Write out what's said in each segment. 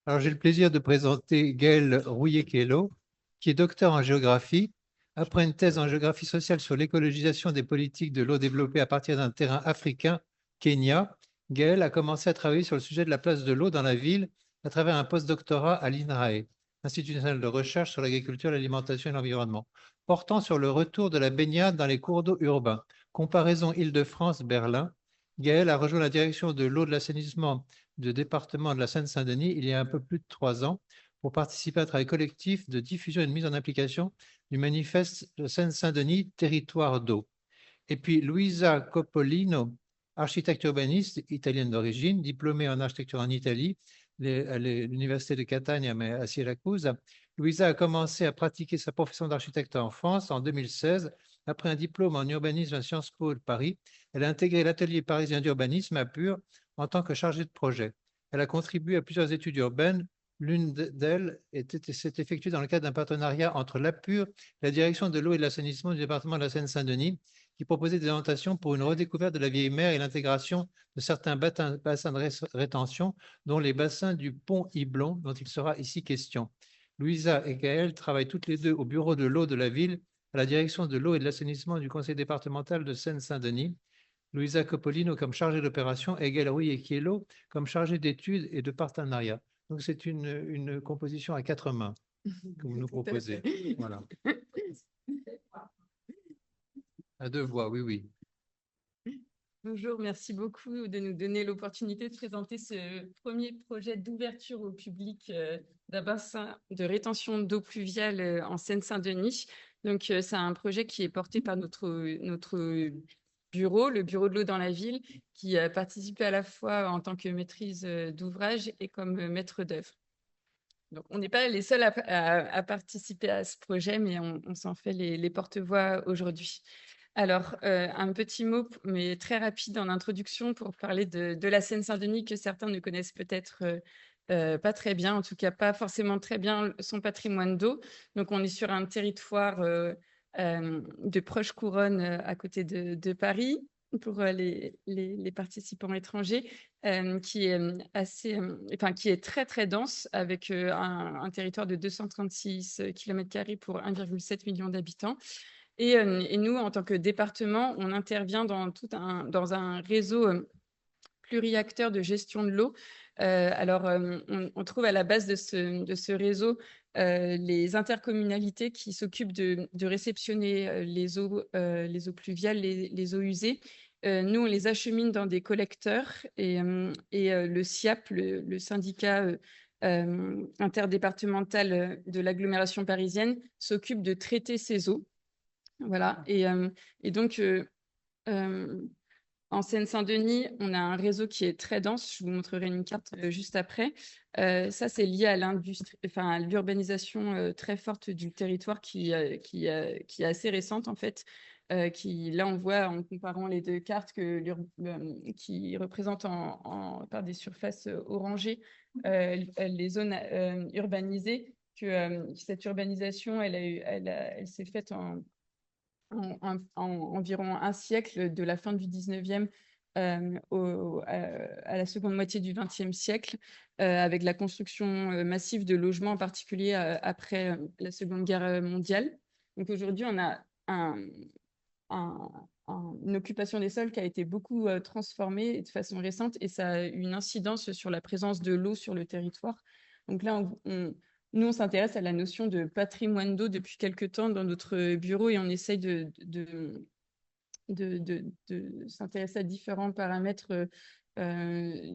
Alors, j'ai le plaisir de présenter Gaël Rouillet-Kello, qui est docteur en géographie. Après une thèse en géographie sociale sur l'écologisation des politiques de l'eau développée à partir d'un terrain africain, Kenya, Gaël a commencé à travailler sur le sujet de la place de l'eau dans la ville à travers un postdoctorat à l'INRAE, Institut national de recherche sur l'agriculture, l'alimentation et l'environnement, portant sur le retour de la baignade dans les cours d'eau urbains. Comparaison Île-de-France-Berlin. Gaël a rejoint la direction de l'eau de l'assainissement du département de la Seine-Saint-Denis il y a un peu plus de 3 ans pour participer à un travail collectif de diffusion et de mise en application du manifeste de Seine-Saint-Denis, territoire d'eau. Et puis Luisa Coppolino, architecte urbaniste italienne d'origine, diplômée en architecture en Italie, à l'université de Catania, mais à Syracuse. Luisa a commencé à pratiquer sa profession d'architecte en France en 2016. Après un diplôme en urbanisme à Sciences Po de Paris, elle a intégré l'atelier parisien d'urbanisme à Pure en tant que chargée de projet. Elle a contribué à plusieurs études urbaines. L'une d'elles s'est effectuée dans le cadre d'un partenariat entre l'APUR, la direction de l'eau et de l'assainissement du département de la Seine-Saint-Denis, qui proposait des orientations pour une redécouverte de la vieille mer et l'intégration de certains bassins de rétention, dont les bassins du pont Iblon, dont il sera ici question. Louisa et Gaëlle travaillent toutes les deux au bureau de l'eau de la ville, à la direction de l'eau et de l'assainissement du conseil départemental de Seine-Saint-Denis. Louisa Coppolino comme chargée d'opération et Gaëlle Rouillet-Kielo comme chargée d'études et de partenariat. Donc c'est une composition à 4 mains que vous nous Tout à proposez. fait. Voilà. À 2 voix, oui, oui. Bonjour, merci beaucoup de nous donner l'opportunité de présenter ce premier projet d'ouverture au public d'un bassin de rétention d'eau pluviale en Seine-Saint-Denis. Donc, c'est un projet qui est porté par notre bureau, le bureau de l'eau dans la ville, qui a participé à la fois en tant que maîtrise d'ouvrage et comme maître d'œuvre. Donc, on n'est pas les seuls à participer à ce projet, mais on s'en fait les porte-voix aujourd'hui. Alors, un petit mot, mais très rapide en introduction pour parler de la Seine-Saint-Denis que certains ne connaissent peut-être pas très bien, en tout cas pas forcément très bien son patrimoine d'eau. Donc, on est sur un territoire de proche couronne à côté de Paris pour les participants étrangers, qui est enfin, qui est très très dense avec un territoire de 236 km² pour 1,7 million d'habitants. Et nous, en tant que département, on intervient dans un réseau pluriacteur de gestion de l'eau. On trouve à la base de ce réseau les intercommunalités qui s'occupent de réceptionner les eaux pluviales, les eaux usées. Nous, on les achemine dans des collecteurs et le SIAP, le syndicat interdépartemental de l'agglomération parisienne, s'occupe de traiter ces eaux. Voilà. Et donc, en Seine-Saint-Denis, on a un réseau qui est très dense. Je vous montrerai une carte juste après. Ça, c'est lié à l'industrie, enfin, à l'urbanisation très forte du territoire qui est assez récente, en fait. Là, on voit en comparant les deux cartes qui représentent par des surfaces orangées les zones urbanisées, que cette urbanisation, elle s'est faite en environ un siècle, de la fin du 19e à la seconde moitié du 20e siècle, avec la construction massive de logements, en particulier après la Seconde Guerre mondiale. Donc aujourd'hui, on a un- une occupation des sols qui a été beaucoup transformée de façon récente, et ça a une incidence sur la présence de l'eau sur le territoire. Donc là, nous, on s'intéresse à la notion de patrimoine d'eau depuis quelques temps dans notre bureau, et on essaye de s'intéresser à différents paramètres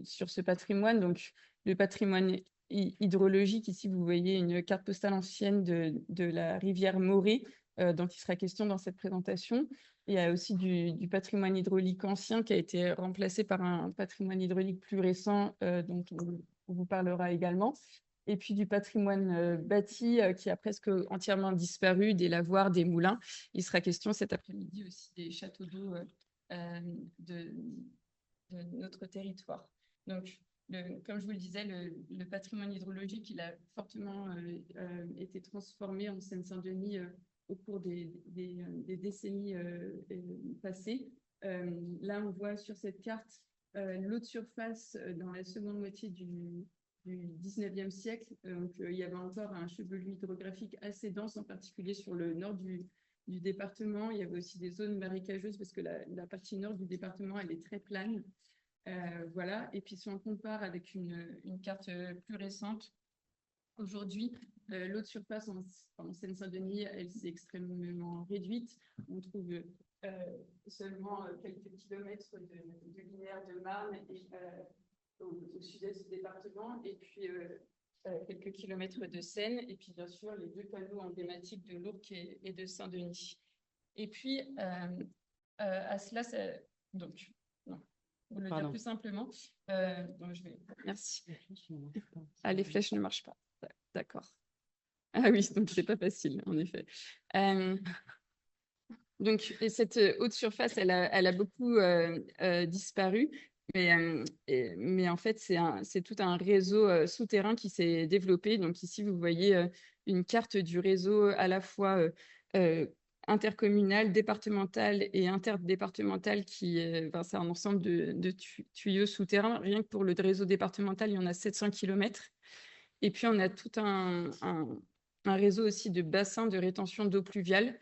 sur ce patrimoine. Donc, le patrimoine hydrologique, ici, vous voyez une carte postale ancienne de la rivière Morée, dont il sera question dans cette présentation. Il y a aussi du patrimoine hydraulique ancien qui a été remplacé par un patrimoine hydraulique plus récent, dont on vous parlera également. Et puis du patrimoine bâti qui a presque entièrement disparu, des lavoirs, des moulins. Il sera question cet après-midi aussi des châteaux d'eau euh, de, de notre territoire. Donc, comme je vous le disais, le patrimoine hydrologique, il a fortement été transformé en Seine-Saint-Denis au cours des décennies passées. Là, on voit sur cette carte l'eau de surface dans la seconde moitié du 19e siècle. Donc, il y avait encore un chevelu hydrographique assez dense, en particulier sur le nord du département. Il y avait aussi des zones marécageuses parce que la partie nord du département, elle est très plane. Voilà. Et puis, si on compare avec une carte plus récente, aujourd'hui, l'eau de surface en Seine-Saint-Denis, elle s'est extrêmement réduite. On trouve seulement quelques kilomètres de linéaire de Marne et, au sud-est du département, et puis quelques kilomètres de Seine, et puis bien sûr les deux canaux emblématiques de l'Ourcq et de Saint-Denis. Et puis, à cela, donc, non, pour le dire plus simplement, donc merci. Ah, les flèches ne marchent pas. D'accord. Ah oui, donc c'est pas facile, en effet. Donc, et cette haute surface, elle a beaucoup disparu, mais en fait, c'est tout un réseau souterrain qui s'est développé. Donc ici, vous voyez une carte du réseau à la fois intercommunal, départemental et interdépartemental c'est un ensemble de tuyaux souterrains. Rien que pour le réseau départemental, il y en a 700 km. Et puis, on a tout un réseau aussi de bassins de rétention d'eau pluviale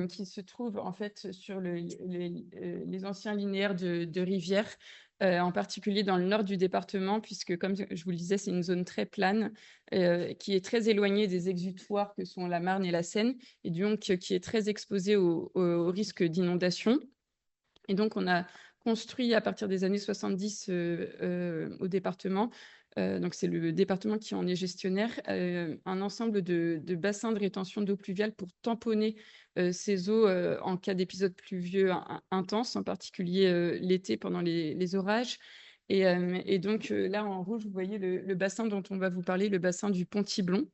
qui se trouve en fait sur les anciens linéaires de rivières, en particulier dans le nord du département, puisque comme je vous le disais, c'est une zone très plane qui est très éloignée des exutoires que sont la Marne et la Seine, et donc qui est très exposée au risque d'inondation. Et donc, on a construit à partir des années 70 au département, donc c'est le département qui en est gestionnaire, un ensemble de bassins de rétention d'eau pluviale pour tamponner ces eaux en cas d'épisodes pluvieux intenses, en particulier l'été pendant les orages. Et donc là, en rouge, vous voyez le bassin dont on va vous parler, le bassin du Pont-Tiblon,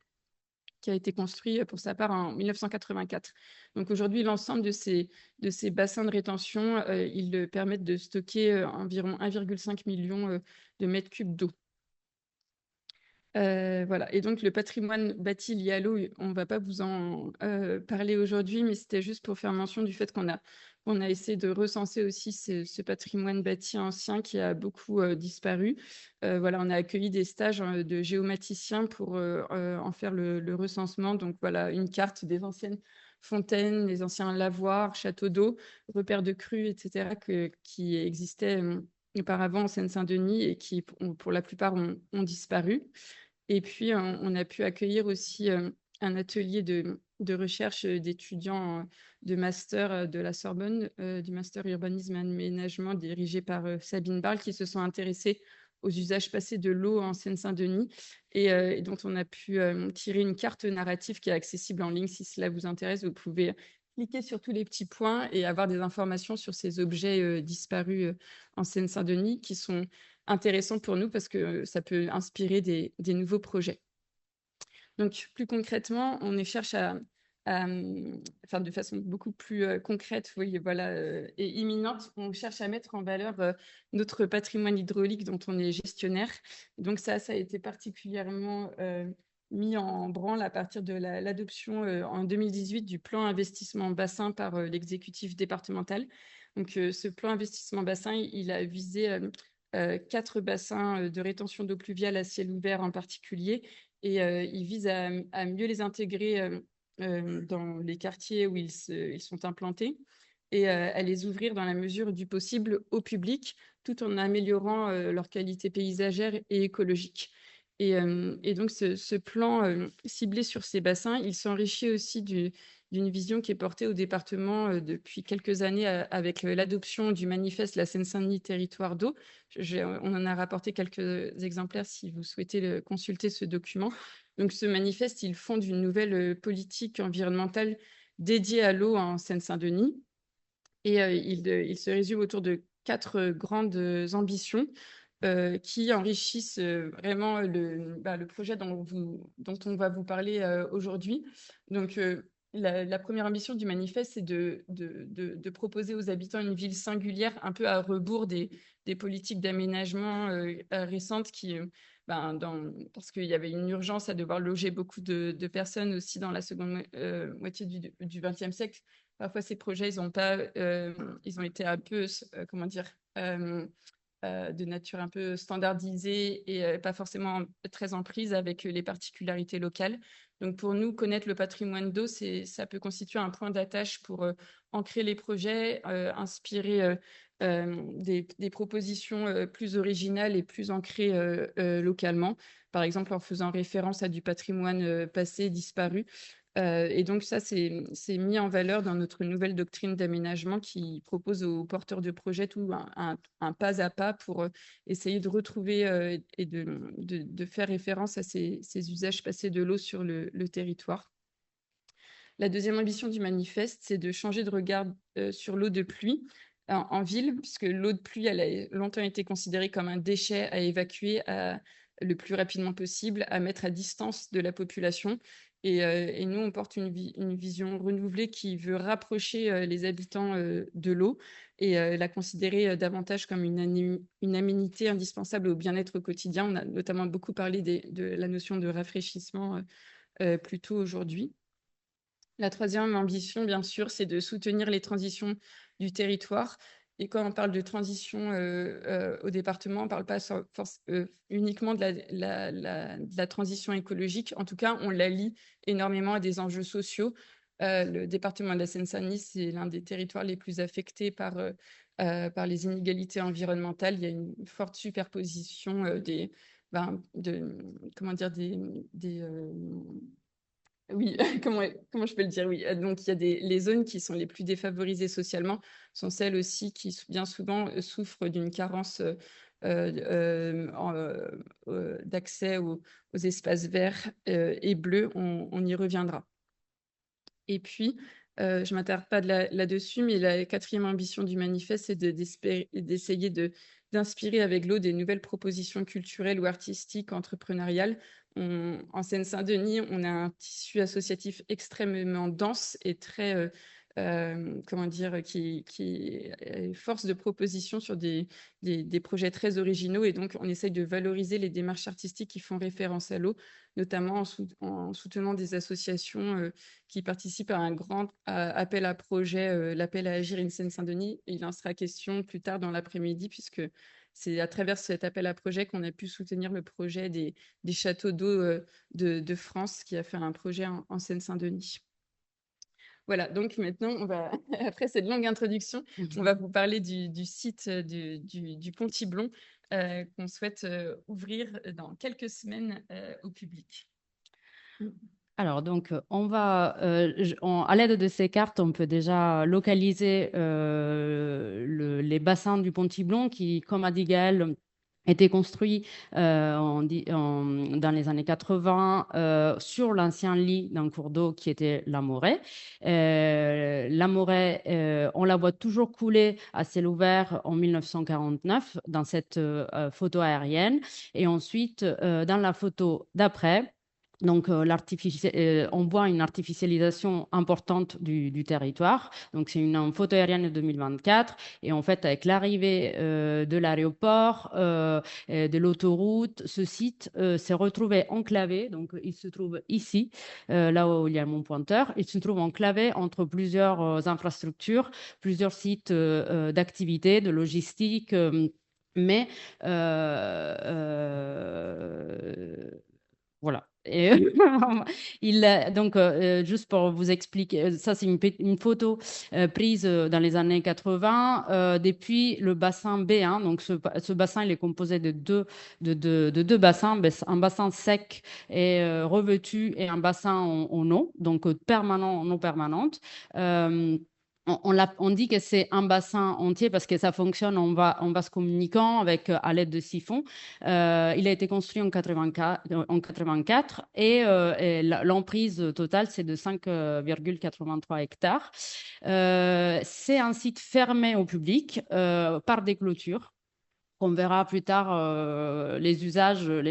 qui a été construit pour sa part en 1984. Donc aujourd'hui, l'ensemble de ces bassins de rétention, ils permettent de stocker environ 1,5 million de mètres cubes d'eau. Voilà. Et donc le patrimoine bâti lié à l'eau, on ne va pas vous en parler aujourd'hui, mais c'était juste pour faire mention du fait qu'on a essayé de recenser aussi ce patrimoine bâti ancien qui a beaucoup disparu. Voilà, on a accueilli des stages de géomaticiens pour en faire le recensement. Donc voilà, une carte des anciennes fontaines, les anciens lavoirs, châteaux d'eau, repères de crues, etc., qui existaient auparavant en Seine-Saint-Denis et qui, pour la plupart, ont disparu. Et puis, on a pu accueillir aussi un atelier de recherche d'étudiants de master de la Sorbonne, du master urbanisme et aménagement dirigé par Sabine Barle, qui se sont intéressés aux usages passés de l'eau en Seine-Saint-Denis et dont on a pu tirer une carte narrative qui est accessible en ligne. Si cela vous intéresse, vous pouvez cliquer sur tous les petits points et avoir des informations sur ces objets disparus en Seine-Saint-Denis qui sont intéressant pour nous parce que ça peut inspirer des nouveaux projets. Donc, plus concrètement, on cherche enfin, de façon beaucoup plus concrète, oui, voilà, et imminente, on cherche à mettre en valeur notre patrimoine hydraulique dont on est gestionnaire. Donc, ça a été particulièrement mis en branle à partir de l'adoption en 2018 du plan investissement bassin par l'exécutif départemental. Donc, ce plan investissement bassin, il a visé 4 bassins de rétention d'eau pluviale à ciel ouvert en particulier, et il vise à mieux les intégrer dans les quartiers où ils sont implantés et à les ouvrir dans la mesure du possible au public, tout en améliorant leur qualité paysagère et écologique. Et donc, ce plan ciblé sur ces bassins, il s'enrichit aussi d'une vision qui est portée au département depuis quelques années avec l'adoption du manifeste La Seine-Saint-Denis, territoire d'eau. On en a rapporté quelques exemplaires si vous souhaitez consulter ce document. Donc, ce manifeste, il fonde une nouvelle politique environnementale dédiée à l'eau en Seine-Saint-Denis. Et il se résume autour de 4 grandes ambitions qui enrichissent vraiment le projet dont on va vous parler aujourd'hui. Donc, la première ambition du manifeste, c'est de proposer aux habitants une ville singulière, un peu à rebours des politiques d'aménagement récentes parce qu'il y avait une urgence à devoir loger beaucoup de personnes aussi dans la seconde moitié du XXe siècle. Parfois, ces projets, ils ont été un peu, comment dire, de nature un peu standardisée et pas forcément très en prise avec les particularités locales. Donc pour nous, connaître le patrimoine d'eau, ça peut constituer un point d'attache pour ancrer les projets, inspirer des propositions plus originales et plus ancrées localement, par exemple en faisant référence à du patrimoine passé disparu. Et donc ça, c'est mis en valeur dans notre nouvelle doctrine d'aménagement qui propose aux porteurs de projets tout un pas à pas pour essayer de retrouver et de faire référence à ces usages passés de l'eau sur le territoire. La deuxième ambition du manifeste, c'est de changer de regard sur l'eau de pluie en ville, puisque l'eau de pluie, elle a longtemps été considérée comme un déchet à évacuer le plus rapidement possible, à mettre à distance de la population. Et nous, on porte une vision renouvelée qui veut rapprocher les habitants de l'eau et la considérer davantage comme une aménité indispensable au bien-être quotidien. On a notamment beaucoup parlé de la notion de rafraîchissement plus tôt aujourd'hui. La troisième ambition, bien sûr, c'est de soutenir les transitions du territoire. Et quand on parle de transition au département, on ne parle pas uniquement de la transition écologique. En tout cas, on la lie énormément à des enjeux sociaux. Le département de la Seine-Saint-Denis, c'est l'un des territoires les plus affectés par les inégalités environnementales. Il y a une forte superposition comment dire, oui, comment je peux le dire? Oui, donc il y a les zones qui sont les plus défavorisées socialement sont celles aussi qui bien souvent souffrent d'une carence d'accès aux espaces verts et bleus. On y reviendra. Et puis, je ne m'attarde pas là-dessus, mais la quatrième ambition du manifeste, c'est d'essayer d'inspirer avec l'eau des nouvelles propositions culturelles ou artistiques, entrepreneuriales. En Seine-Saint-Denis, on a un tissu associatif extrêmement dense et très, comment dire, qui est force de proposition sur des projets très originaux. Et donc, on essaye de valoriser les démarches artistiques qui font référence à l'eau, notamment en soutenant des associations qui participent à un grand appel à projet, l'appel à agir in Seine-Saint-Denis. Il en sera question plus tard dans l'après-midi, puisque c'est à travers cet appel à projet qu'on a pu soutenir le projet des châteaux d'eau de France, qui a fait un projet en Seine-Saint-Denis. Voilà, donc maintenant, après cette longue introduction, on va vous parler du site du Pont-Tiblon qu'on souhaite ouvrir dans quelques semaines au public. Alors, donc, à l'aide de ces cartes, on peut déjà localiser les bassins du Pont-Tiblon qui, comme a dit Gaël, étaient construits dans les années 80 sur l'ancien lit d'un cours d'eau qui était la Moret. La Moret, on la voit toujours couler à ciel ouvert en 1949 dans cette photo aérienne. Et ensuite, dans la photo d'après, donc, on voit une artificialisation importante du territoire. Donc, c'est une photo aérienne de 2024. Et en fait, avec l'arrivée de l'aéroport, de l'autoroute, ce site s'est retrouvé enclavé. Donc, il se trouve ici, là où il y a mon pointeur. Il se trouve enclavé entre plusieurs infrastructures, plusieurs sites d'activité, de logistique. Mais voilà. Et donc, juste pour vous expliquer, ça c'est une photo prise dans les années 80 depuis le bassin B1. Donc, ce bassin, il est composé de deux bassins, un bassin sec et revêtu et un bassin en eau, donc permanent, en eau permanente. On dit que c'est un bassin entier parce que ça fonctionne en vase communicant à l'aide de siphons. Il a été construit en 84 et l'emprise totale, c'est de 5,83 hectares. C'est un site fermé au public par des clôtures. On verra plus tard les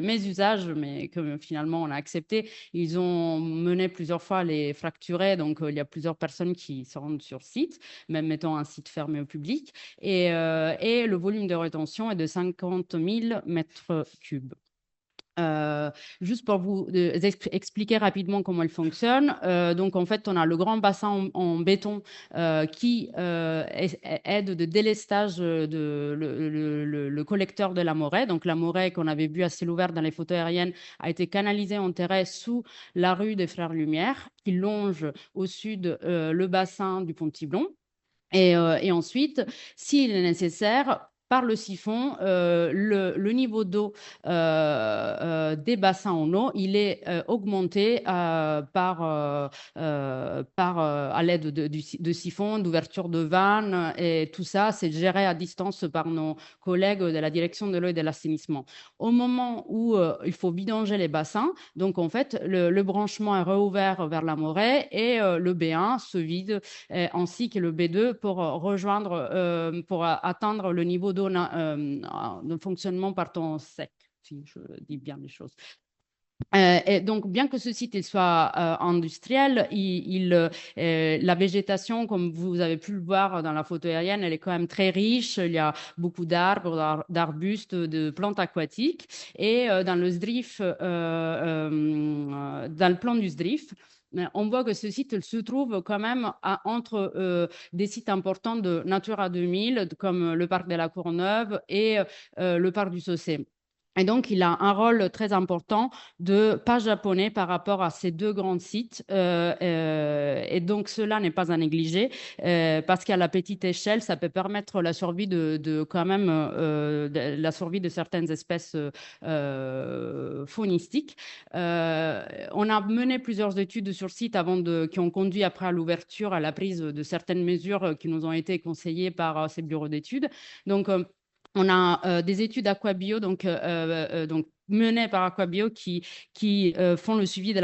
mésusages, mais que finalement on a accepté. Ils ont mené plusieurs fois à les fracturer, donc il y a plusieurs personnes qui se rendent sur site, même étant un site fermé au public. Et le volume de rétention est de 50 000 mètres cubes. Juste pour vous expliquer rapidement comment elle fonctionne. Donc, en fait, on a le grand bassin en béton qui aide de délestage le collecteur de la Morée. Donc la Morée qu'on avait vue à ciel ouvert dans les photos aériennes a été canalisée en terrain sous la rue des Frères Lumière, qui longe au sud le bassin du Pont-Tiblon. Et ensuite, s'il est nécessaire, par le siphon, le niveau d'eau des bassins en eau, il est augmenté à l'aide de siphons, d'ouverture de vannes, et tout ça, c'est géré à distance par nos collègues de la direction de l'eau et de l'assainissement. Au moment où il faut vidanger les bassins, donc en fait, le branchement est rouvert vers la Morée et le B1 se vide ainsi que le B2 pour rejoindre, pour atteindre le niveau d'eau de fonctionnement par temps sec, si je dis bien les choses. Et donc, bien que ce site il soit industriel, la végétation, comme vous avez pu le voir dans la photo aérienne, elle est quand même très riche. Il y a beaucoup d'arbres, d'arbustes, de plantes aquatiques. Et dans le SDRIF, dans le plan du SDRIF, on voit que ce site se trouve quand même entre des sites importants de Natura 2000, comme le parc de la Courneuve et le parc du Saussay. Et donc, il a un rôle très important de pas japonais par rapport à ces deux grands sites. Et donc, cela n'est pas à négliger parce qu'à la petite échelle, ça peut permettre la survie quand même la survie de certaines espèces faunistiques. On a mené plusieurs études sur site qui ont conduit après à l'ouverture, à la prise de certaines mesures qui nous ont été conseillées par ces bureaux d'études. Donc, on a des études Aquabio, donc menées par Aquabio qui font le suivi de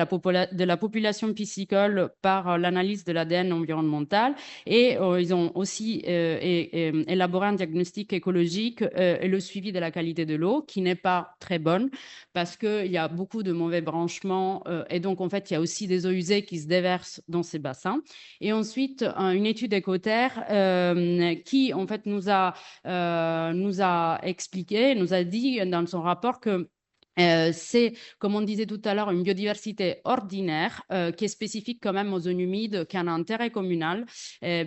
la population piscicole par l'analyse de l'ADN environnemental. Et ils ont aussi élaboré un diagnostic écologique et le suivi de la qualité de l'eau qui n'est pas très bonne parce qu'il y a beaucoup de mauvais branchements et donc en fait il y a aussi des eaux usées qui se déversent dans ces bassins. Et ensuite une étude Écoterre qui en fait nous a expliqué, nous a dit dans son rapport que c'est, comme on disait tout à l'heure, une biodiversité ordinaire qui est spécifique quand même aux zones humides, qui a un intérêt communal.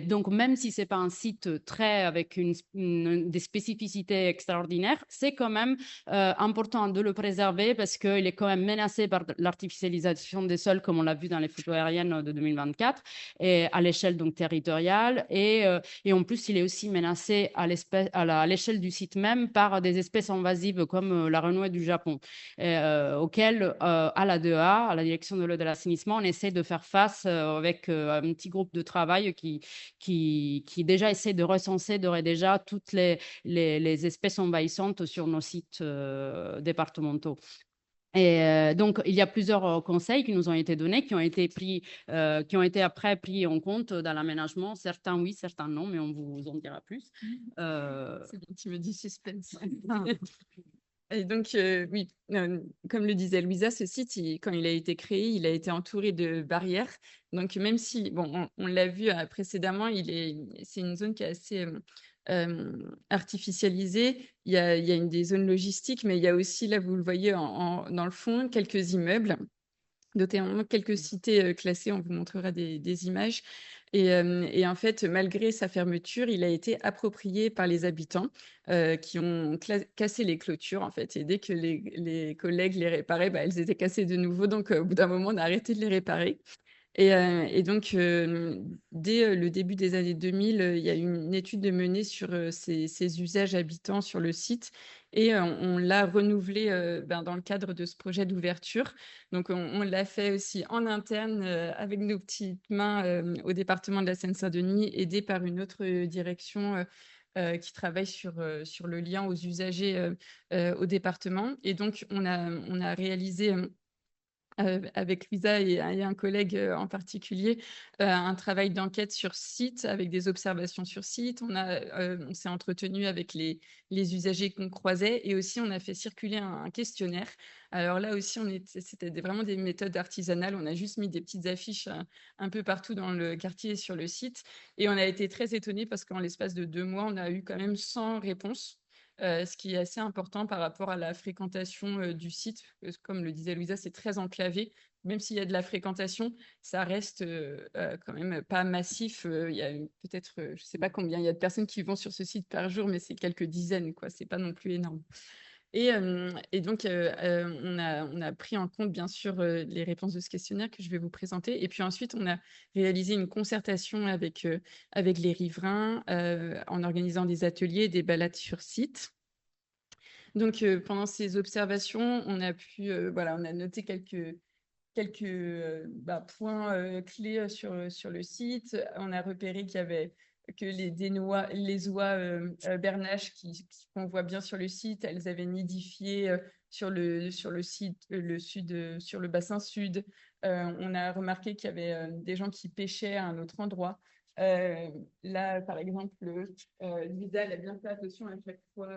Donc, même si ce n'est pas un site avec des spécificités extraordinaires, c'est quand même important de le préserver parce qu'il est quand même menacé par l'artificialisation des sols, comme on l'a vu dans les photos aériennes de 2024, et à l'échelle donc territoriale. Et en plus, il est aussi menacé à l'échelle du site même par des espèces invasives comme la renouée du Japon. Auquel, à la DEA, à la direction de l'eau et de l'assainissement, on essaie de faire face avec un petit groupe de travail qui déjà essaie de recenser déjà toutes les espèces envahissantes sur nos sites départementaux. Et donc, il y a plusieurs conseils qui nous ont été donnés, qui ont été après pris en compte dans l'aménagement. Certains oui, certains non, mais on vous en dira plus. C'est bien, tu me dis suspense. Et donc, oui, comme le disait Louisa, ce site, quand il a été créé, il a été entouré de barrières. Donc, même si, bon, on l'a vu précédemment, c'est une zone qui est assez artificialisée. Il y a des zones logistiques, mais il y a aussi, là, vous le voyez dans le fond, quelques immeubles, notamment quelques cités classées. On vous montrera des images. Et en fait, malgré sa fermeture, il a été approprié par les habitants qui ont cassé les clôtures, en fait. Et dès que les collègues les réparaient, elles étaient cassées de nouveau. Donc, au bout d'un moment, on a arrêté de les réparer. Et donc, dès le début des années 2000, il y a eu une étude menée sur ces usages habitants sur le site et on l'a renouvelé dans le cadre de ce projet d'ouverture. Donc, on l'a fait aussi en interne avec nos petites mains au département de la Seine-Saint-Denis, aidé par une autre direction qui travaille sur le lien aux usagers au département. Et donc, on a réalisé avec Louisa et un collègue en particulier, un travail d'enquête sur site avec des observations sur site. On s'est entretenu avec les usagers qu'on croisait et aussi on a fait circuler un questionnaire. Alors là aussi, c'était vraiment des méthodes artisanales. On a juste mis des petites affiches un peu partout dans le quartier et sur le site. Et on a été très étonnés parce qu'en l'espace de 2 mois, on a eu quand même 100 réponses. Ce qui est assez important par rapport à la fréquentation du site. Comme le disait Louisa, c'est très enclavé. même s'il y a de la fréquentation, ça reste quand même pas massif. Il y a peut-être, je ne sais pas combien il y a de personnes qui vont sur ce site par jour, mais c'est quelques dizaines, quoi. C'est pas non plus énorme. Et donc, on a pris en compte, bien sûr, les réponses de ce questionnaire que je vais vous présenter. Et puis ensuite, on a réalisé une concertation avec les riverains en organisant des ateliers, des balades sur site. Donc, pendant ces observations, on a pu, voilà, on a noté quelques points clés sur le site. On a repéré qu'il y avait que les oies bernaches qu'on voit bien sur le site, elles avaient nidifié sur le site, sur le bassin sud. On a remarqué qu'il y avait des gens qui pêchaient à un autre endroit. Là, par exemple, Lisa, elle a bien fait attention à chaque fois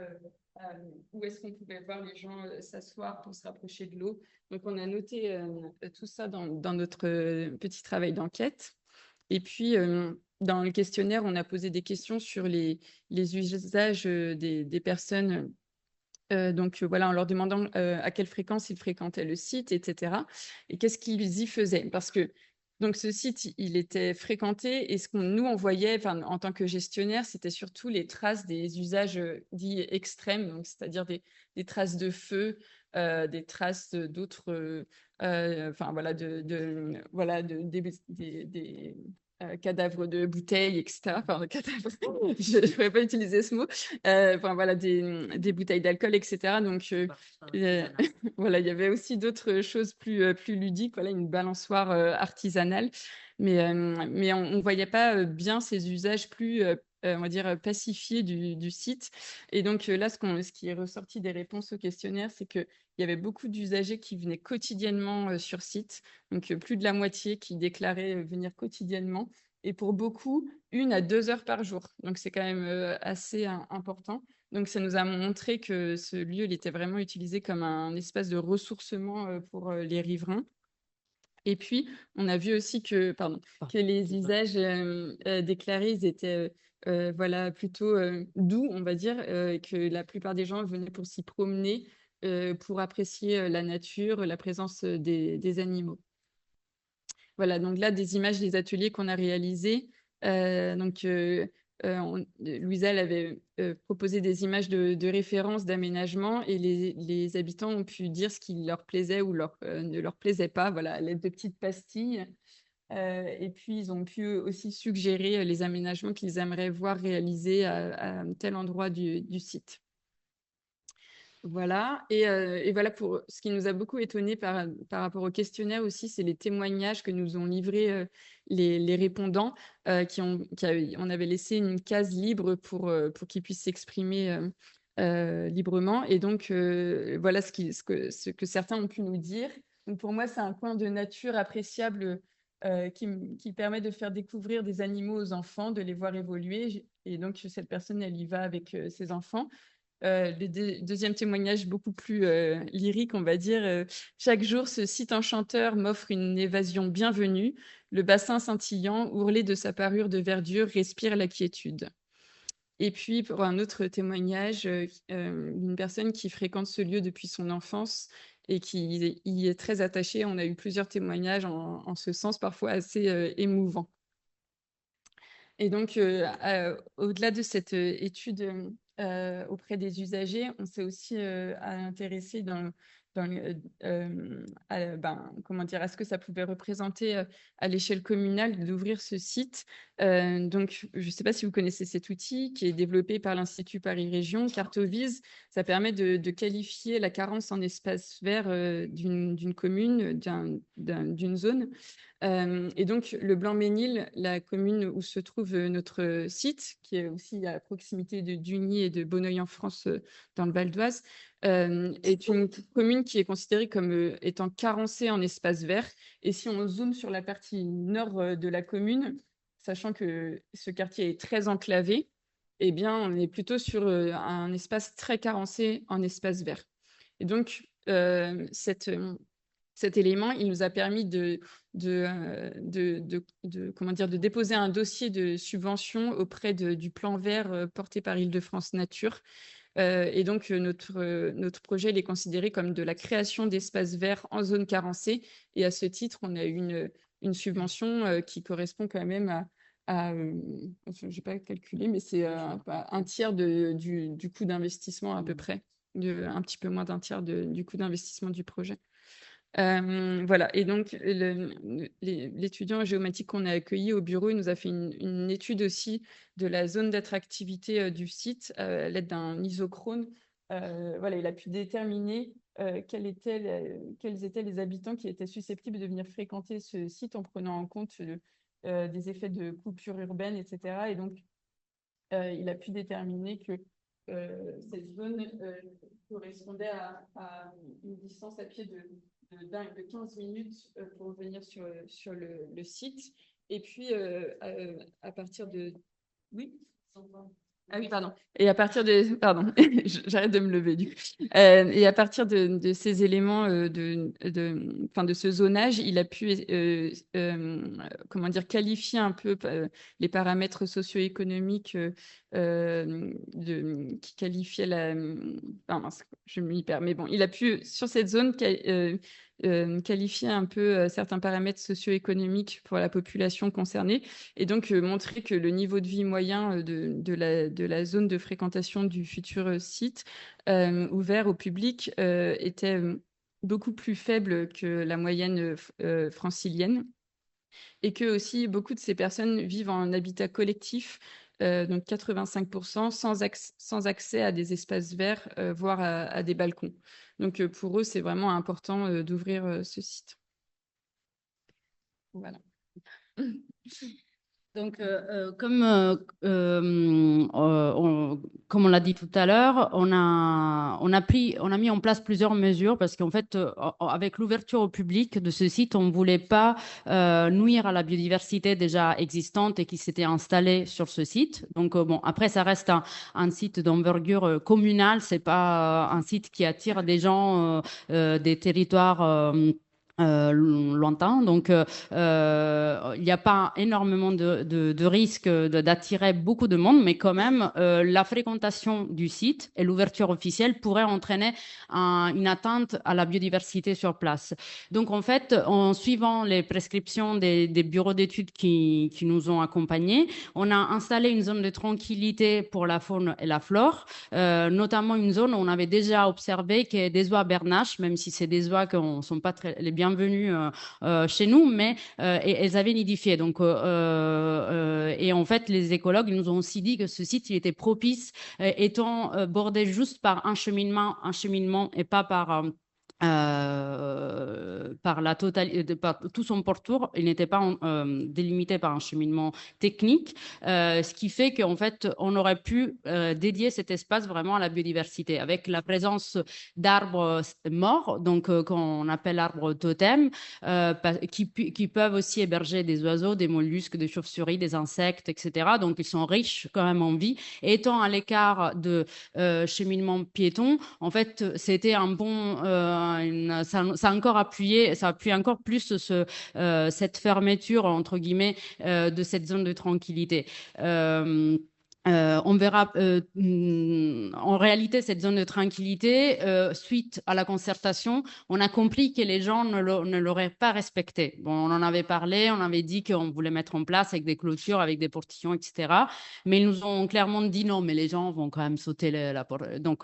où est-ce qu'on pouvait voir les gens s'asseoir pour se rapprocher de l'eau. Donc, on a noté tout ça dans notre petit travail d'enquête. Et puis, dans le questionnaire, on a posé des questions sur les usages des personnes. Donc, voilà, en leur demandant à quelle fréquence ils fréquentaient le site, etc. Et qu'est-ce qu'ils y faisaient. Parce que donc, ce site, il était fréquenté et ce qu'on nous envoyait en tant que gestionnaire, c'était surtout les traces des usages dits extrêmes, donc c'est-à-dire des traces de feu, des traces d'autres, voilà, des cadavres de bouteilles, etc. Enfin, cadavres, je ne pourrais pas utiliser ce mot. Enfin, voilà, des bouteilles d'alcool, etc. Donc, voilà, il y avait aussi d'autres choses plus ludiques, voilà, une balançoire artisanale. Mais on ne voyait pas bien ces usages plus, on va dire, pacifiés du site. Et donc, là, ce qui est ressorti des réponses au questionnaire, c'est qu'il y avait beaucoup d'usagers qui venaient quotidiennement sur site. Donc, plus de la moitié qui déclaraient venir quotidiennement. Et pour beaucoup, 1 à 2 heures par jour. Donc, c'est quand même assez important. Donc, ça nous a montré que ce lieu, il était vraiment utilisé comme un espace de ressourcement pour les riverains. Et puis, on a vu aussi que les usages déclarés, ils étaient voilà, plutôt doux, on va dire, et que la plupart des gens venaient pour s'y promener, pour apprécier la nature, la présence des animaux. Voilà, donc là, des images des ateliers qu'on a réalisés. Louisa, elle avait proposé des images de référence, d'aménagement, et les habitants ont pu dire ce qui leur plaisait ou ne leur plaisait pas, voilà, à l'aide de petites pastilles. Et puis, ils ont pu aussi suggérer les aménagements qu'ils aimeraient voir réalisés à tel endroit du site. Voilà, et voilà pour ce qui nous a beaucoup étonné par rapport au questionnaire aussi, c'est les témoignages que nous ont livrés les répondants on avait laissé une case libre pour qu'ils puissent s'exprimer librement. Et donc, voilà ce que certains ont pu nous dire. Donc, pour moi, c'est un coin de nature appréciable qui permet de faire découvrir des animaux aux enfants, de les voir évoluer. Et donc, cette personne, elle y va avec ses enfants. Le deuxième témoignage, beaucoup plus lyrique, on va dire. Chaque jour, ce site enchanteur m'offre une évasion bienvenue. Le bassin scintillant, ourlé de sa parure de verdure, respire la quiétude. Et puis, pour un autre témoignage, une personne qui fréquente ce lieu depuis son enfance et qui y est très attachée. On a eu plusieurs témoignages en ce sens, parfois assez émouvants. Et donc, au-delà de cette étude auprès des usagers, on s'est aussi intéressé à ce que ça pouvait représenter à l'échelle communale d'ouvrir ce site. Donc, je ne sais pas si vous connaissez cet outil qui est développé par l'Institut Paris Région, Cartovise. Ça permet de qualifier la carence en espace vert d'une commune, d'une zone. Et donc, le Blanc-Ménil, la commune où se trouve notre site, qui est aussi à proximité de Dugny et de Bonneuil-en-France, dans le Val d'Oise, est une commune qui est considérée comme étant carencée en espace vert. Et si on zoome sur la partie nord de la commune, sachant que ce quartier est très enclavé, eh bien, on est plutôt sur un espace très carencé en espace vert. Et donc, cet élément, il nous a permis de déposer un dossier de subvention auprès du plan vert porté par Île-de-France Nature Et donc, notre projet il est considéré comme de la création d'espaces verts en zone carencée. Et à ce titre, on a eu une subvention qui correspond quand même je n'ai pas calculé, mais c'est un tiers du coût d'investissement à peu près, un petit peu moins d'un tiers du coût d'investissement du projet. Voilà, et donc l'étudiant en géomatique qu'on a accueilli au bureau, il nous a fait une étude aussi de la zone d'attractivité du site à l'aide d'un isochrone. Voilà, il a pu déterminer quels étaient les habitants qui étaient susceptibles de venir fréquenter ce site en prenant en compte des effets de coupure urbaine, etc. Et donc, il a pu déterminer que cette zone correspondait à une distance à pied de 15 minutes pour venir sur le site. Et puis, à partir de... Oui. Ah oui, pardon. Et à partir de... Pardon, j'arrête de me lever du coup. Et à partir de ces éléments, de ce zonage, il a pu comment dire, qualifier un peu les paramètres socio-économiques qui qualifiaient la... Ah, mince, je m'y perds. Mais bon, il a pu, sur cette zone, qualifier un peu certains paramètres socio-économiques pour la population concernée et donc montrer que le niveau de vie moyen de la zone de fréquentation du futur site ouvert au public était beaucoup plus faible que la moyenne francilienne et que aussi beaucoup de ces personnes vivent en habitat collectif, donc 85%, sans accès à des espaces verts, voire à des balcons. Donc pour eux, c'est vraiment important d'ouvrir ce site. Voilà. Donc, comme on l'a dit tout à l'heure, on a mis en place plusieurs mesures parce qu'en fait, avec l'ouverture au public de ce site, on ne voulait pas nuire à la biodiversité déjà existante et qui s'était installée sur ce site. Donc, bon, après, ça reste un site d'envergure communale, c'est pas un site qui attire des gens des territoires lointain. Donc, il n'y a pas énormément de risques d'attirer beaucoup de monde, mais quand même, la fréquentation du site et l'ouverture officielle pourraient entraîner une atteinte à la biodiversité sur place. Donc, en fait, en suivant les prescriptions des bureaux d'études qui nous ont accompagnés, on a installé une zone de tranquillité pour la faune et la flore, notamment une zone où on avait déjà observé qu'il y a des oies bernaches, même si c'est des oies qui ne sont pas les bienvenues chez nous, mais elles avaient nidifié. Donc, et en fait, les écologues nous ont aussi dit que ce site il était propice, étant bordé juste par un cheminement et pas par la totalité, par tout son pourtour, il n'était pas délimité par un cheminement technique, ce qui fait qu'en fait, on aurait pu dédier cet espace vraiment à la biodiversité, avec la présence d'arbres morts, donc qu'on appelle arbres totems, qui peuvent aussi héberger des oiseaux, des mollusques, des chauves-souris, des insectes, etc. Donc, ils sont riches quand même en vie. Et étant à l'écart de cheminement piéton, en fait, c'était un bon... ça appuie encore plus cette fermeture, entre guillemets, de cette zone de tranquillité. On verra en réalité cette zone de tranquillité, suite à la concertation, on a compris que les gens ne l'auraient pas respecté. Bon, on en avait parlé, on avait dit qu'on voulait mettre en place avec des clôtures, avec des portillons, etc. Mais ils nous ont clairement dit non, mais les gens vont quand même sauter la porte. Donc,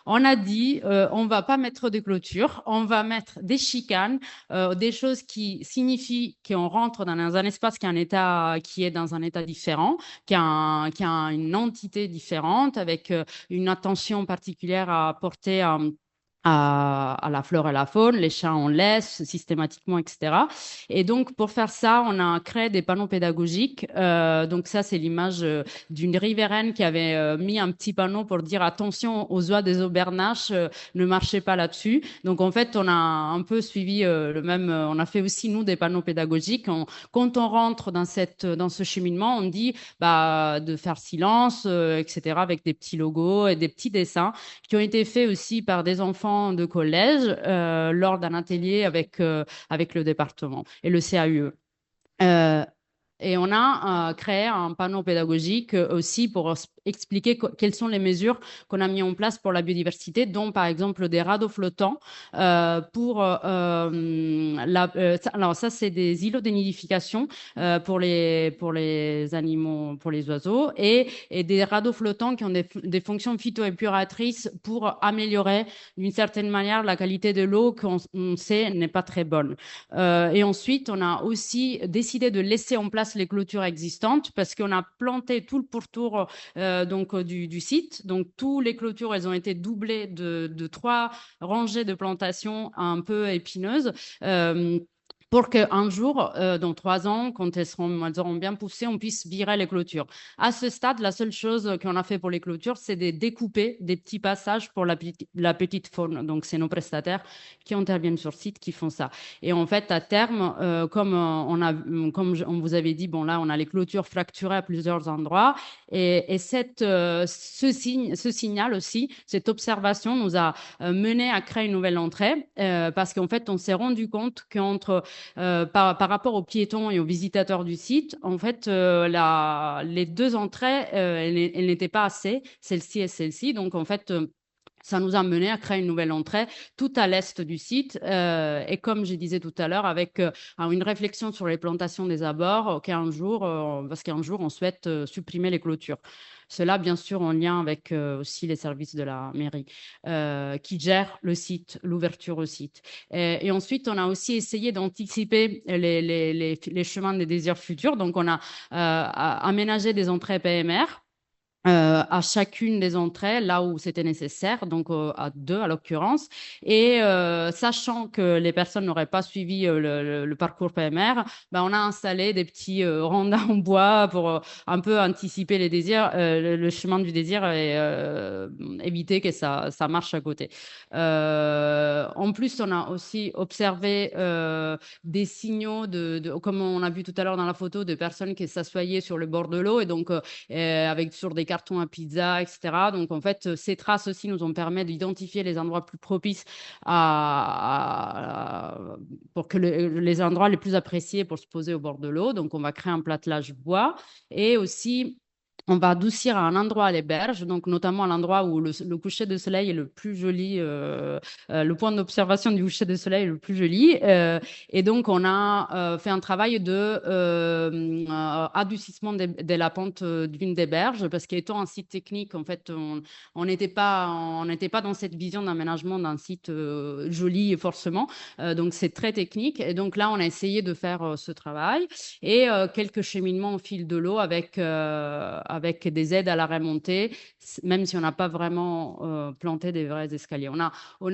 on a dit, on va pas mettre des clôtures, on va mettre des chicanes, des choses qui signifient qu'on rentre dans un espace qui est dans un état différent, qui a une entité différente, avec une attention particulière à porter à la flore et la faune, les chats on laisse systématiquement, etc. Et donc, pour faire ça, on a créé des panneaux pédagogiques. Donc ça, c'est l'image d'une riveraine qui avait mis un petit panneau pour dire attention aux oies des aubernaches, ne marchez pas là-dessus. Donc, en fait, on a un peu suivi le même... on a fait aussi, nous, des panneaux pédagogiques. Quand on rentre dans ce cheminement, on dit de faire silence, etc., avec des petits logos et des petits dessins qui ont été faits aussi par des enfants de collège lors d'un atelier avec le département et le CAUE. Et on a créé un panneau pédagogique aussi pour expliquer quelles sont les mesures qu'on a mis en place pour la biodiversité, dont par exemple des radeaux flottants alors ça c'est des îlots de nidification pour les animaux, pour les oiseaux, et des radeaux flottants qui ont des fonctions phytoépuratrices pour améliorer d'une certaine manière la qualité de l'eau qu'on sait n'est pas très bonne. Et ensuite, on a aussi décidé de laisser en place les clôtures existantes parce qu'on a planté tout le pourtour du site. Donc, toutes les clôtures, elles ont été doublées de 3 rangées de plantations un peu épineuses. Pour qu'un jour, dans 3 ans, quand elles auront bien poussé, on puisse virer les clôtures. À ce stade, la seule chose qu'on a fait pour les clôtures, c'est de découper des petits passages pour la petite faune. Donc, c'est nos prestataires qui interviennent sur site qui font ça. Et en fait, à terme, comme on vous avait dit, bon là, on a les clôtures fracturées à plusieurs endroits. Et ce signal aussi, cette observation nous a mené à créer une nouvelle entrée parce qu'en fait, on s'est rendu compte par rapport aux piétons et aux visitateurs du site, en fait, les 2 entrées, elles n'étaient pas assez, celle-ci et celle-ci. Donc, en fait, ça nous a mené à créer une nouvelle entrée tout à l'est du site. Et comme je disais tout à l'heure, avec une réflexion sur les plantations des abords, parce qu'un jour, on souhaite supprimer les clôtures. Cela, bien sûr, en lien avec aussi les services de la mairie qui gèrent le site, l'ouverture au site. Et ensuite, on a aussi essayé d'anticiper les chemins des désirs futurs. Donc, on a aménagé des entrées PMR à chacune des entrées, là où c'était nécessaire, donc à 2 à l'occurrence. Et sachant que les personnes n'auraient pas suivi le parcours PMR, on a installé des petits rondins en bois pour un peu anticiper les désirs, le chemin du désir et éviter que ça marche à côté. En plus, on a aussi observé des signaux comme on a vu tout à l'heure dans la photo, de personnes qui s'assoyaient sur le bord de l'eau et donc sur des cartons à pizza, etc. Donc, en fait, ces traces aussi nous ont permis d'identifier les endroits plus propices pour que les endroits les plus appréciés pour se poser au bord de l'eau. Donc, on va créer un platelage bois et aussi on va adoucir à un endroit les berges, donc notamment à l'endroit où le coucher de soleil est le plus joli, le point d'observation du coucher de soleil est le plus joli. Et donc, on a fait un travail d'adoucissement de la pente d'une des berges, parce qu'étant un site technique, en fait, on n'était pas dans cette vision d'aménagement d'un site joli forcément. Donc, c'est très technique. Et donc là, on a essayé de faire ce travail et quelques cheminements au fil de l'eau avec des aides à la remontée, même si on n'a pas vraiment planté des vrais escaliers. On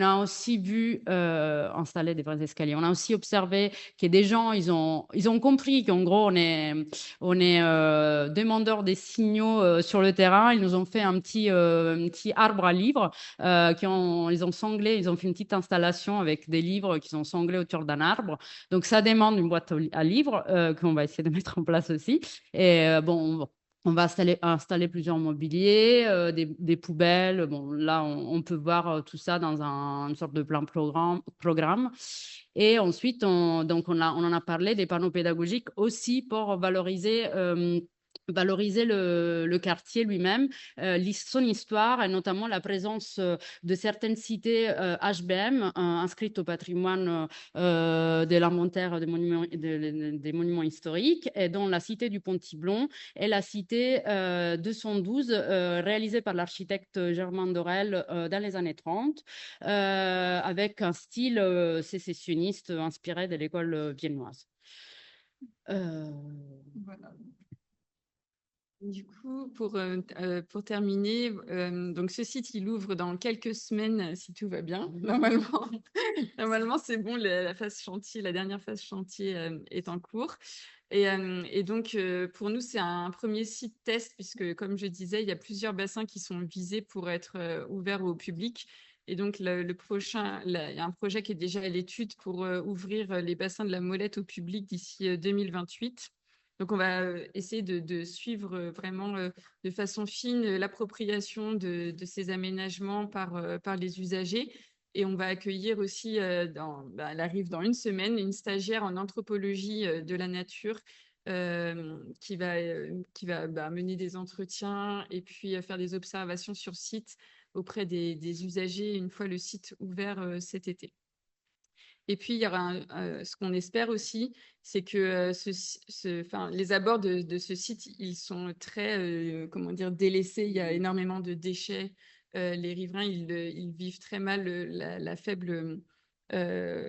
a aussi vu installer des vrais escaliers. On a aussi observé que des gens, ils ont compris qu'en gros, on est demandeurs des signaux sur le terrain. Ils nous ont fait un petit arbre à livres ils ont sanglé, ils ont fait une petite installation avec des livres qu'ils ont sanglés autour d'un arbre. Donc, ça demande une boîte à livres qu'on va essayer de mettre en place aussi. Et on va installer plusieurs mobiliers, des poubelles. Bon, là, on peut voir tout ça dans une sorte de plan programme. Et ensuite, on en a parlé des panneaux pédagogiques aussi pour valoriser le quartier lui-même, son histoire et notamment la présence de certaines cités HBM inscrites au patrimoine de l'inventaire des monuments historiques, et dont la cité du Pont-Tiblon et la cité 212 réalisée par l'architecte Germain Dorel dans les années 30 avec un style sécessionniste inspiré de l'école viennoise. Voilà. Du coup, pour terminer, donc ce site, il ouvre dans quelques semaines, si tout va bien. Normalement, c'est bon, la phase chantier, la dernière phase chantier est en cours. Et donc, pour nous, c'est un premier site test, puisque, comme je disais, il y a plusieurs bassins qui sont visés pour être ouverts au public. Et donc, le prochain, il y a un projet qui est déjà à l'étude pour ouvrir les bassins de la Molette au public d'ici 2028. Donc, on va essayer de suivre vraiment de façon fine l'appropriation de ces aménagements par les usagers. Et on va accueillir aussi, elle arrive dans une semaine, une stagiaire en anthropologie de la nature qui va mener des entretiens et puis faire des observations sur site auprès des usagers une fois le site ouvert cet été. Et puis, il y aura ce qu'on espère aussi, c'est que les abords de ce site, ils sont très, comment dire, délaissés. Il y a énormément de déchets. Les riverains, ils vivent très mal la faible,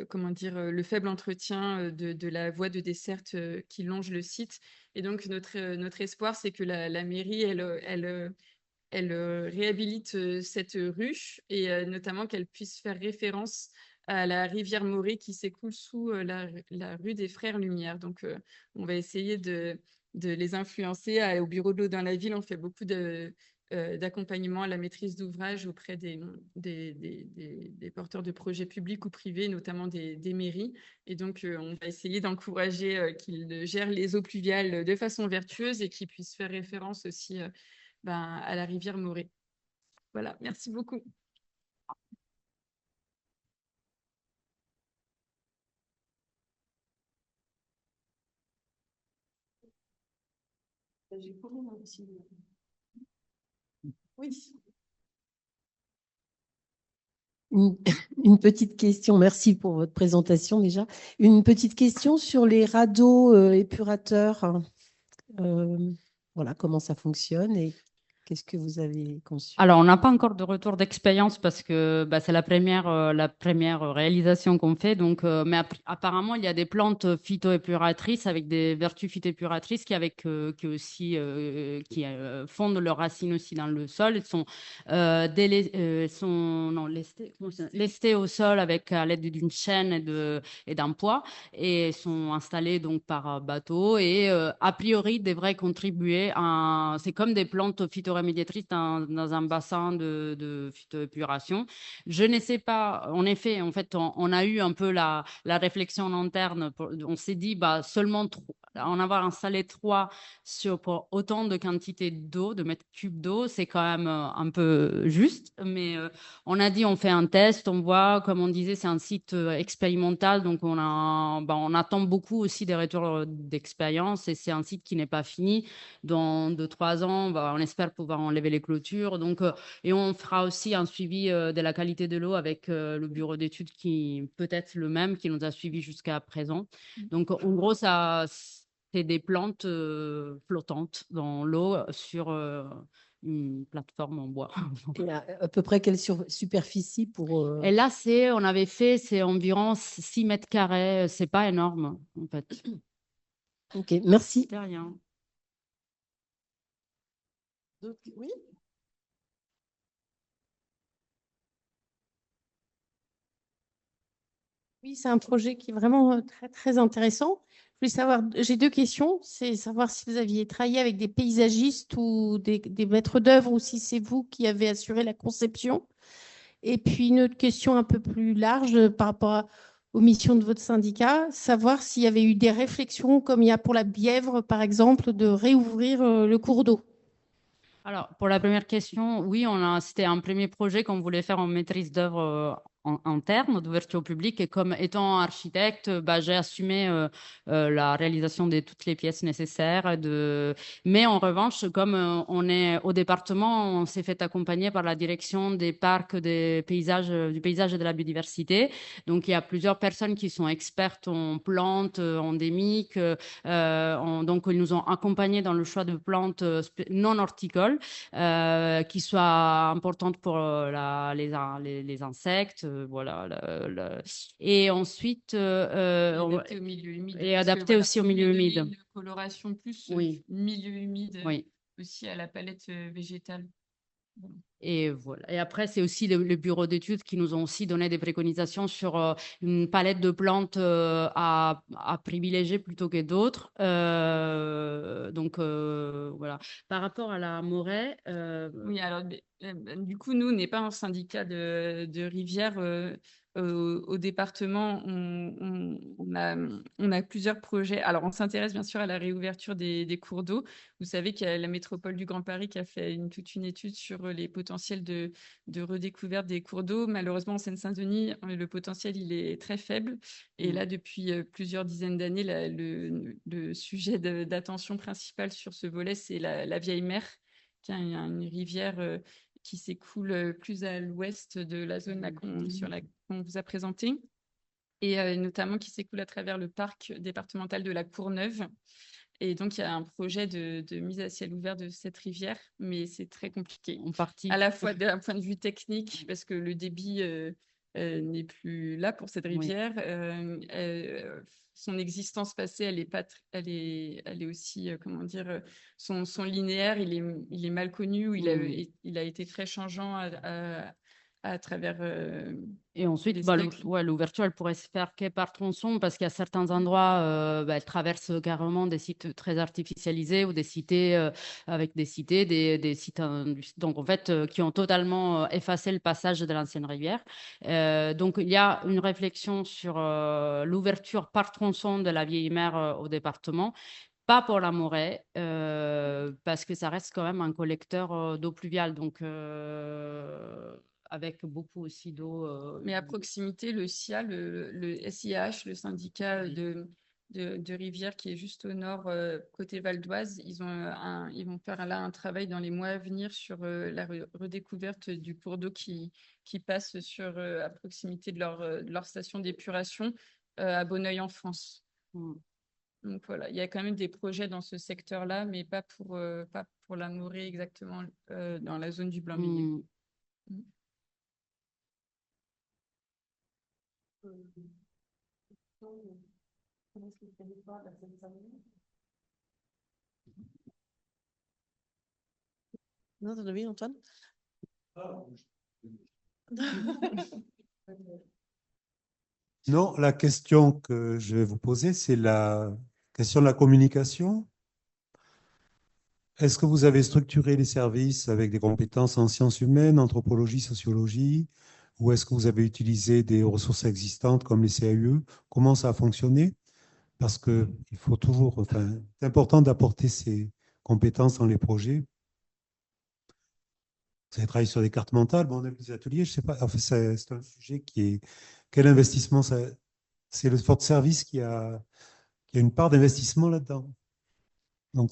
comment dire, le faible entretien de la voie de desserte qui longe le site. Et donc, notre espoir, c'est que la mairie, elle réhabilite cette ruche et notamment qu'elle puisse faire référence à la rivière Morée qui s'écoule sous la rue des Frères Lumière. Donc, on va essayer de les influencer. Au bureau de l'eau dans la ville, on fait beaucoup d'accompagnement à la maîtrise d'ouvrage auprès des porteurs de projets publics ou privés, notamment des mairies. Et donc, on va essayer d'encourager qu'ils gèrent les eaux pluviales de façon vertueuse et qu'ils puissent faire référence aussi à la rivière Morée. Voilà, merci beaucoup. Oui. Une petite question, merci pour votre présentation déjà. Une petite question sur les radeaux épurateurs. Voilà, comment ça fonctionne et qu'est-ce que vous avez conçu? Alors, on n'a pas encore de retour d'expérience parce que c'est la première réalisation qu'on fait. Donc, mais apparemment, il y a des plantes phytoépuratrices avec des vertus phytoépuratrices qui aussi fondent leurs racines aussi dans le sol. Elles sont, lestées au sol à l'aide d'une chaîne et d'un poids et sont installées donc par bateau et a priori devraient contribuer c'est comme des plantes phytorémédiatrices dans un bassin de phytoépuration. Je ne sais pas, en effet, en fait, on a eu un peu la réflexion en interne. On s'est dit, seulement en avoir installé 3 pour autant de quantité d'eau, de mètres cubes d'eau, c'est quand même un peu juste. Mais on a dit, on fait un test, on voit, comme on disait, c'est un site expérimental, donc on attend beaucoup aussi des retours d'expérience et c'est un site qui n'est pas fini. Dans 2-3 ans, on espère pouvoir enlever les clôtures. Donc, et on fera aussi un suivi de la qualité de l'eau avec le bureau d'études qui peut-être le même qui nous a suivis jusqu'à présent. Donc, en gros, c'est des plantes flottantes dans l'eau sur une plateforme en bois. Et à peu près quelle superficie pour... Et là, on avait fait, c'est environ 6 mètres carrés. C'est pas énorme, en fait. Ok, merci. C'est rien. Oui. Oui, c'est un projet qui est vraiment très, très intéressant. Je voulais savoir, j'ai 2 questions. C'est savoir si vous aviez travaillé avec des paysagistes ou des maîtres d'œuvre ou si c'est vous qui avez assuré la conception. Et puis une autre question un peu plus large par rapport aux missions de votre syndicat, savoir s'il y avait eu des réflexions, comme il y a pour la Bièvre, par exemple, de réouvrir le cours d'eau. Alors, pour la première question, oui, c'était un premier projet qu'on voulait faire en maîtrise d'œuvre interne, d'ouverture au public. Et comme étant architecte, j'ai assumé la réalisation de toutes les pièces nécessaires. Mais en revanche, comme on est au département, on s'est fait accompagner par la direction des parcs, du paysage et de la biodiversité. Donc, il y a plusieurs personnes qui sont expertes en plantes endémiques. Donc, ils nous ont accompagnés dans le choix de plantes non horticoles qui soient importantes pour les insectes. Voilà. Et ensuite, adapté au milieu humide. Et adapté aussi au milieu humide. Coloration plus oui. Milieu humide oui. Aussi à la palette végétale. Et voilà. Et après, c'est aussi le bureau d'études qui nous ont aussi donné des préconisations sur une palette de plantes à privilégier plutôt que d'autres. Donc, voilà. Par rapport à la Morée. Oui, alors, du coup, nous, on n'est pas un syndicat de rivière. au département, on a plusieurs projets. Alors, on s'intéresse bien sûr à la réouverture des cours d'eau. Vous savez qu'il y a la métropole du Grand Paris qui a fait toute une étude sur les potentiels de redécouverte des cours d'eau. Malheureusement, en Seine-Saint-Denis, le potentiel, il est très faible. Et là, depuis plusieurs dizaines d'années, le sujet d'attention principal sur ce volet, c'est la Vieille Mer, qui est une rivière qui s'écoule plus à l'ouest de la zone là qu'on vous a présentée, et notamment qui s'écoule à travers le parc départemental de la Courneuve. Et donc, il y a un projet de mise à ciel ouvert de cette rivière, mais c'est très compliqué. En partie. À la fois d'un point de vue technique, parce que le débit n'est plus là pour cette rivière. Son existence passée, elle est pas, elle est aussi, comment dire, son linéaire, il est mal connu, ou il a été très changeant à travers. Et ensuite, les bah, siècles. l'ouverture, elle pourrait se faire que par tronçon, parce qu'il y a certains endroits, elle traverse carrément des sites très artificialisés ou des cités avec des cités, des sites donc en fait qui ont totalement effacé le passage de l'ancienne rivière. Donc il y a une réflexion sur l'ouverture par tronçon de la vieille mer au département. Pas pour la Morée, parce que ça reste quand même un collecteur d'eau pluviale, donc avec beaucoup aussi d'eau. Mais à proximité, le SIA, le SIH, le syndicat de rivière qui est juste au nord, côté Val d'Oise, ils vont faire là un travail dans les mois à venir sur la redécouverte du cours d'eau qui passe à proximité de leur station d'épuration à Bonneuil en France. Donc voilà, il y a quand même des projets dans ce secteur-là, mais pas pour la Morée exactement, dans la zone du Blanc-Millier. Non, t'en as vu, Antoine? Non, la question que je vais vous poser, c'est la question de la communication. Est-ce que vous avez structuré les services avec des compétences en sciences humaines, anthropologie, sociologie, ou est-ce que vous avez utilisé des ressources existantes comme les CAUE? Comment ça a fonctionné? Parce que il faut toujours, enfin, c'est important d'apporter ces compétences dans les projets. Vous avez travaillé sur des cartes mentales, bon, on a des ateliers, je sais pas. En fait, c'est un sujet qui est quel investissement ça, c'est le sport de service qui a une part d'investissement là-dedans. Donc,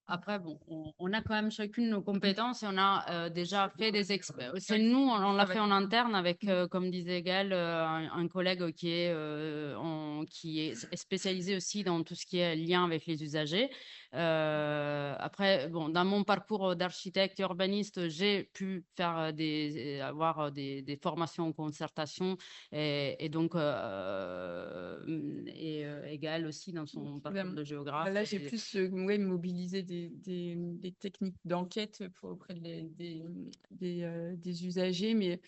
Après, bon, on a quand même chacune nos compétences et on a déjà fait des expériences. C'est nous, on l'a fait en interne avec, comme disait Gaël, un collègue qui est spécialisé aussi dans tout ce qui est lien avec les usagers. Après, bon, dans mon parcours d'architecte et urbaniste, j'ai pu faire avoir des formations en concertation et donc Gaël aussi dans son parcours de géographe. Là, j'ai plus mobilisé des techniques d'enquête auprès des usagers, mais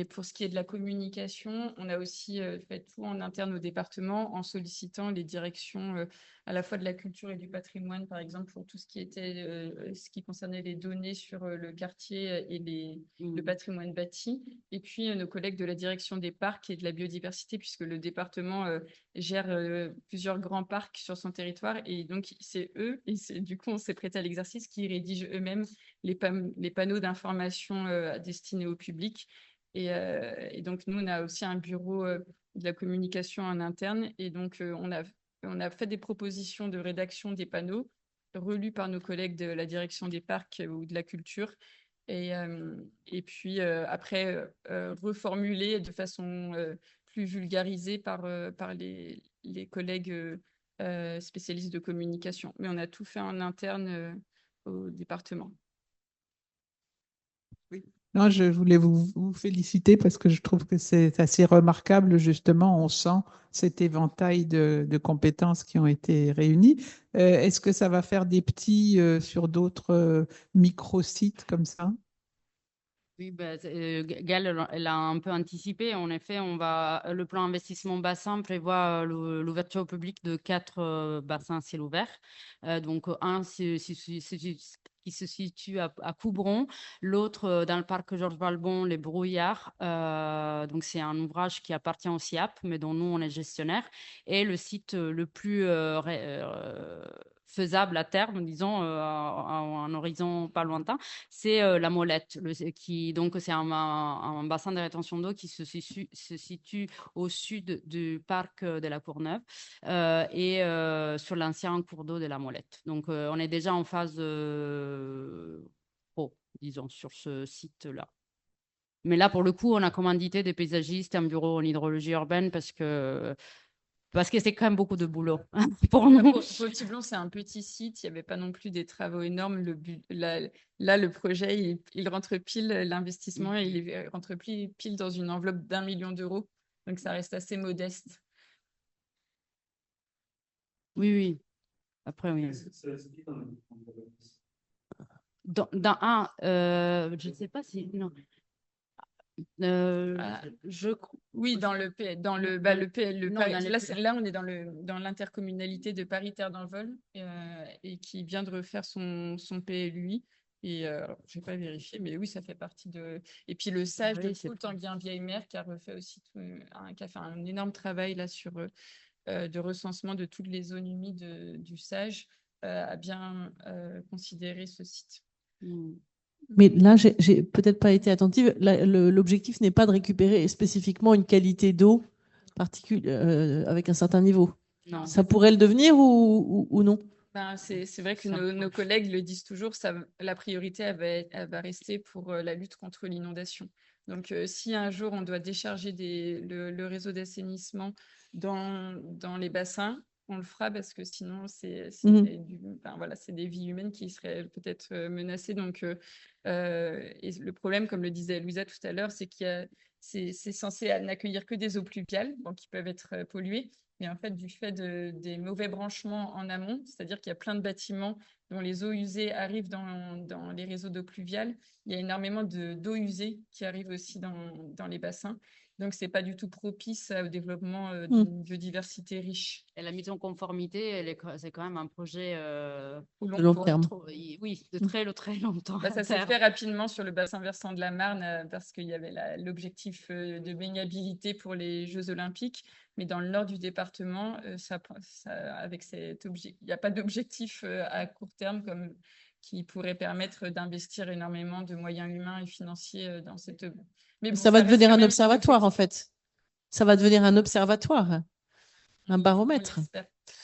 pour ce qui est de la communication, on a aussi fait tout en interne au département en sollicitant les directions à la fois de la culture et du patrimoine, par exemple, pour tout ce qui concernait les données sur le quartier et le patrimoine bâti, et puis nos collègues de la direction des parcs et de la biodiversité, puisque le département gère plusieurs grands parcs sur son territoire, et donc c'est eux, et du coup on s'est prêté à l'exercice, qui rédigent eux-mêmes les panneaux d'information destinés au public. Et donc nous, on a aussi un bureau de la communication en interne, et donc on a fait des propositions de rédaction des panneaux relus par nos collègues de la direction des parcs ou de la culture, et puis après reformulés de façon plus vulgarisée par les collègues spécialistes de communication. Mais on a tout fait en interne au département. Oui. Non, je voulais vous féliciter parce que je trouve que c'est assez remarquable. Justement, on sent cet éventail de compétences qui ont été réunies. Est-ce que ça va faire des petits sur d'autres micro-sites comme ça? Oui, Gaëlle, elle a un peu anticipé. En effet, le plan investissement bassin prévoit l'ouverture au public de 4 bassins à ciel ouvert. Donc, un qui se situe à Coubron, l'autre dans le parc Georges Valbon, les Brouillards. Donc, c'est un ouvrage qui appartient au SIAP, mais dont nous, on est gestionnaire. Et le site le plus faisable à terme, disons, à un horizon pas lointain, c'est la Molette, donc c'est un bassin de rétention d'eau qui se situe au sud du parc de la Courneuve et sur l'ancien cours d'eau de la Molette. Donc, on est déjà en phase pro, disons, sur ce site-là. Mais là, pour le coup, on a commandité des paysagistes, un bureau en hydrologie urbaine parce que c'est quand même beaucoup de boulot pour nous. Pour Petit-Blon, c'est un petit site, il n'y avait pas non plus des travaux énormes. Là, le projet, il rentre pile, l'investissement, il rentre pile dans une enveloppe d'1 million d'euros. Donc, ça reste assez modeste. Oui. Après, oui. Dans un, je ne sais pas si... Non. Oui, dans le là, on est dans l'intercommunalité de Paris-Terre d'Envol et qui vient de refaire son PLUI. Et je n'ai pas vérifié, mais oui, ça fait partie de. Et puis le SAGE de Toul, Tanguy Vieille Mère, qui a refait aussi qui a fait un énorme travail là sur de recensement de toutes les zones humides du SAGE, a bien considéré ce site. Mais là, j'ai peut-être pas été attentive. L'objectif n'est pas de récupérer spécifiquement une qualité d'eau particulière avec un certain niveau. Non. Ça pourrait le devenir ou non? Ben, c'est vrai que nos collègues le disent toujours, la priorité elle va rester pour la lutte contre l'inondation. Donc, si un jour on doit décharger le réseau d'assainissement dans les bassins, on le fera parce que sinon, c'est des vies humaines qui seraient peut-être menacées. Donc, et le problème, comme le disait Louisa tout à l'heure, c'est c'est censé n'accueillir que des eaux pluviales, donc qui peuvent être polluées. Mais en fait, du fait des mauvais branchements en amont, c'est-à-dire qu'il y a plein de bâtiments dont les eaux usées arrivent dans les réseaux d'eau pluviale, il y a énormément d'eau usée qui arrive aussi dans les bassins. Donc, ce n'est pas du tout propice au développement d'une biodiversité riche. Et la mise en conformité, c'est quand même un projet de long terme. Oui, de très longtemps. Ça s'est fait rapidement sur le bassin versant de la Marne parce qu'il y avait l'objectif de baignabilité pour les Jeux Olympiques. Mais dans le nord du département, avec il n'y a pas d'objectif à court terme qui pourrait permettre d'investir énormément de moyens humains et financiers dans cette. Mais bon, ça va devenir un observatoire, en fait. Ça va devenir un observatoire, un baromètre.